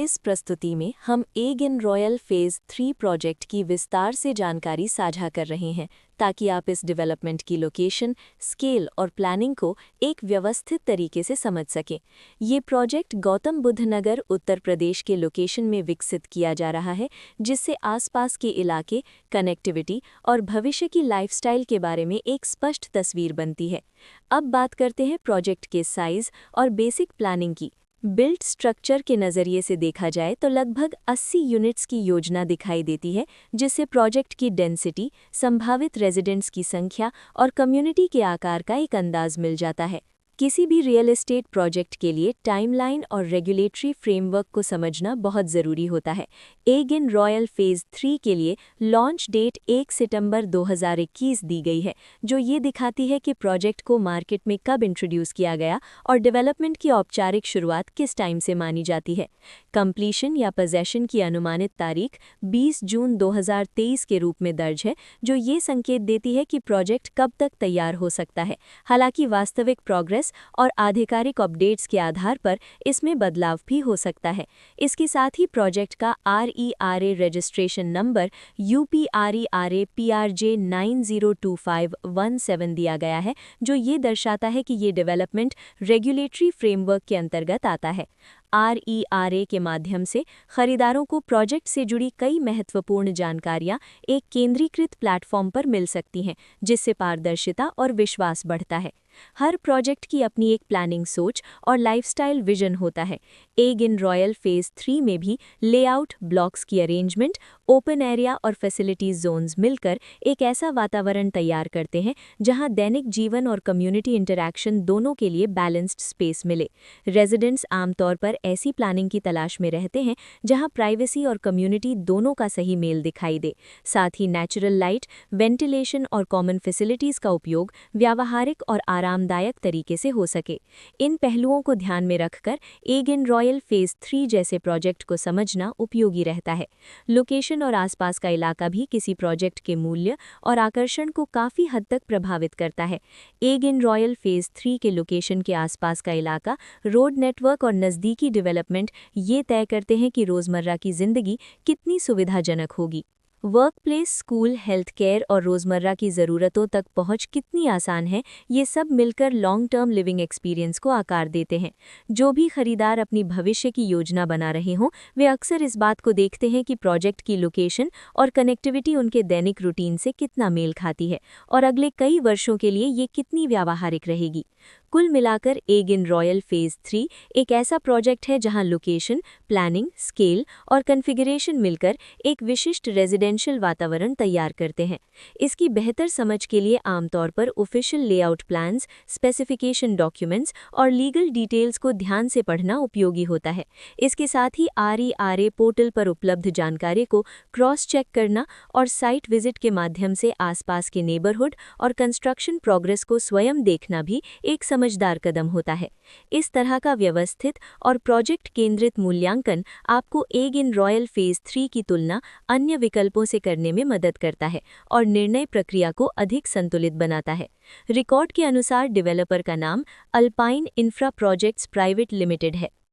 इस प्रस्तुति में हम एगिन रॉयल फेज़ 3 प्रोजेक्ट की विस्तार से जानकारी साझा कर रहे हैं ताकि आप इस डेवलपमेंट की लोकेशन, स्केल और प्लानिंग को एक व्यवस्थित तरीके से समझ सकें। ये प्रोजेक्ट गौतम बुद्ध नगर, उत्तर प्रदेश के लोकेशन में विकसित किया जा रहा है, जिससे आसपास के इलाके, कनेक्टिविटी और भविष्य की लाइफस्टाइल के बारे में एक स्पष्ट तस्वीर बनती है। अब बात करते हैं प्रोजेक्ट के साइज और बेसिक प्लानिंग की। बिल्ट स्ट्रक्चर के नज़रिए से देखा जाए तो लगभग 80 यूनिट्स की योजना दिखाई देती है, जिससे प्रोजेक्ट की डेंसिटी, संभावित रेजिडेंट्स की संख्या और कम्युनिटी के आकार का एक अंदाज मिल जाता है। किसी भी रियल एस्टेट प्रोजेक्ट के लिए टाइमलाइन और रेगुलेटरी फ्रेमवर्क को समझना बहुत ज़रूरी होता है। एगिन रॉयल फेज़ 3 के लिए लॉन्च डेट 1 सितंबर 2021 दी गई है, जो ये दिखाती है कि प्रोजेक्ट को मार्केट में कब इंट्रोड्यूस किया गया और डेवलपमेंट की औपचारिक शुरुआत किस टाइम से मानी जाती है। कंप्लीशन या पोजेशन की अनुमानित तारीख 20 जून 2023 के रूप में दर्ज है, जो ये संकेत देती है कि प्रोजेक्ट कब तक तैयार हो सकता है। हालांकि वास्तविक प्रोग्रेस और आधिकारिक अपडेट्स के आधार पर इसमें बदलाव भी हो सकता है। इसके साथ ही प्रोजेक्ट का RERA registration number UPRERA PRJ 902517 दिया गया है, जो ये दर्शाता है कि ये डेवलपमेंट रेगुलेटरी फ्रेमवर्क के अंतर्गत आता है। RERA के माध्यम से खरीदारों को प्रोजेक्ट से जुड़ी कई महत्वपूर्ण जानकारियां एक केंद्रीकृत प्लेटफॉर्म पर मिल सकती हैं, जिससे पारदर्शिता और विश्वास बढ़ता है। हर प्रोजेक्ट की अपनी एक प्लानिंग सोच और लाइफस्टाइल विजन होता है। एगिन रॉयल फेज़ 3 में भी लेआउट, ब्लॉक्स की अरेंजमेंट, ओपन एरिया और फैसिलिटीज जोन्स मिलकर एक ऐसा वातावरण तैयार करते हैं जहां दैनिक जीवन और कम्युनिटी इंटरैक्शन दोनों के लिए बैलेंस्ड स्पेस मिले। रेजिडेंट्स आमतौर पर ऐसी प्लानिंग की तलाश में रहते हैं जहां प्राइवेसी और कम्युनिटी दोनों का सही मेल दिखाई दे। साथ ही नेचुरल लाइट, वेंटिलेशन और कॉमन फैसिलिटीज का उपयोग व्यावहारिक और आरामदायक तरीके से हो सके। इन पहलुओं को ध्यान में रखकर एगिन रॉयल फेज़ 3 जैसे प्रोजेक्ट को समझना उपयोगी रहता है। लोकेशन और आसपास का इलाका भी किसी प्रोजेक्ट के मूल्य और आकर्षण को काफ़ी हद तक प्रभावित करता है। एगिन रॉयल फेज़ 3 के लोकेशन के आसपास का इलाका, रोड नेटवर्क और नज़दीकी डेवलपमेंट ये तय करते हैं कि रोज़मर्रा की ज़िंदगी कितनी सुविधाजनक होगी। Work place, school, health care और रोज़मर्रा की ज़रूरतों तक पहुंच कितनी आसान है, ये सब मिलकर लॉन्ग टर्म लिविंग एक्सपीरियंस को आकार देते हैं। जो भी खरीदार अपनी भविष्य की योजना बना रहे हों, वे अक्सर इस बात को देखते हैं कि प्रोजेक्ट की लोकेशन और कनेक्टिविटी उनके दैनिक रूटीन से कितना मेल खाती है और अगले कई वर्षों के लिए ये कितनी व्यावहारिक रहेगी। कुल मिलाकर एगिन रॉयल फेज़ 3 एक ऐसा प्रोजेक्ट है जहां लोकेशन, प्लानिंग, स्केल और कॉन्फ़िगरेशन मिलकर एक विशिष्ट रेजिडेंशियल वातावरण तैयार करते हैं। इसकी बेहतर समझ के लिए आमतौर पर official layout plans, specification documents और लीगल डिटेल्स को ध्यान से पढ़ना उपयोगी होता है। इसके साथ ही RERA पोर्टल पर उपलब्ध जानकारी को क्रॉस चेक करना और साइट विजिट के माध्यम से आसपास के नेबरहुड और कंस्ट्रक्शन प्रोग्रेस को स्वयं देखना भी एक समझदार कदम होता है। इस तरह का व्यवस्थित और प्रोजेक्ट केंद्रित मूल्यांकन आपको एगिन रॉयल फेज़ 3 की तुलना अन्य विकल्पों से करने में मदद करता है और निर्णय प्रक्रिया को अधिक संतुलित बनाता है। रिकॉर्ड के अनुसार डेवलपर का नाम alpine infra projects private limited है।